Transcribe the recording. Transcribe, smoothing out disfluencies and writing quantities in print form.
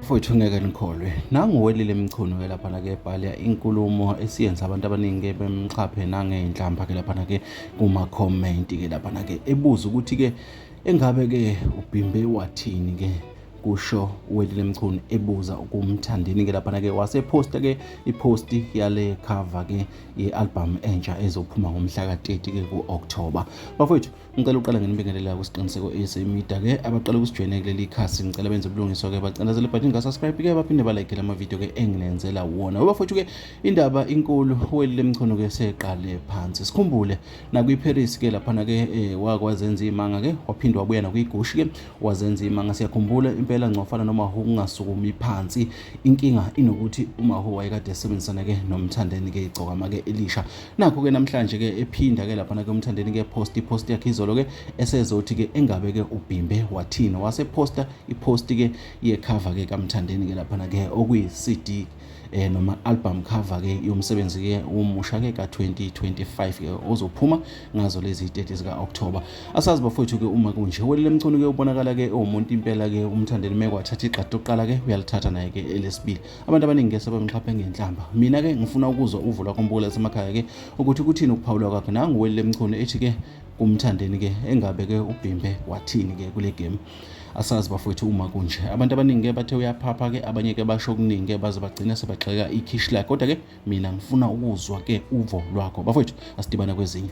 Mfowethu ngeke nikholwe nanguwelile Mchunu-ke laphana-ke ebhala inkulumo esiyenza abantu abaningi-ke bemxhaphe nangey'nhlamba-ke laphana-ke kuma-comment-ke laphana-ke ebuza ukuthi-ke engabe-ke uBhimbe wathini-ke kusho uwelile Mchunu ebuza kumthandeni-ke laphana-ke wasephosta-ke iposti yale cover-ke ye-album entsha ezophuma ngomhla ka-30-ke ku-October. Bafowethu ngicela uqala nginibingelela kwisiqiniseko esemida-ke abaqala ukusijoyina kuleli khasi ngicela benze ubulungiswa-ke bacindezele ibhathini ka-subscribe-ke baphinde balayikele amavidiyo-ke enginenzela wona. Bafowethu-ke indaba inkulu uwelile Mchunu-ke seqale phansi sikhumbule nakwi-Paris-ke laphana-ke wakwazenza imanga-ke waphinde wabuya nakuyigushi-ke wazenza imanga. Siyakhumbula impela ngcofana noMahu kungasukumi phansi. Inkinga inokuthi uMahu wayekade esebenzisana-ke nomthandeni-ke igcokama-ke elisha. Nakho-ke namhlanje-ke ephinda-ke laphana-ke umthandeni-ke iposti yakhe izolo-ke esezothi-ke engabe-ke uBhimbe wathini wasephosta iposti-ke yekhava-ke kamthandeni-ke laphana-ke okuyi-CD noma album cover-ke yomsebenzi-ke omusha-ke ka-2025-ke ozophuma ngazo lezi 30 zika-October. Asazi bafowethu-ke uma kunje uwelile Mchunu-ke ubonakala-ke umuntu impela-ke umthandeni mekwathatha iqadi lokuqala-ke uyalithatha naye-ke elesibili. Abantu abaningi-ke sebemxhaphe ngenhlamba. Mina-ke ngifuna ukuzwa uvo lwakho mbukela lasemakhaya-ke ukuthi kuthini ukuphawula kwakhe nanguwelile Mchunu ethi-ke kumthandeni-ke engabe-ke uBhimbe wathini-ke kule game. Asazi bafowethu uma kunje abantu abaningi-ke bathe uyaphapha-ke abanye-ke basho okuningi-ke baze bagcina sebagxeka ikhishi lakhe, kodwa-ke mina ngifuna ukuzwa-ke uvo lwakho bafowethu. Asidibane kwezinye.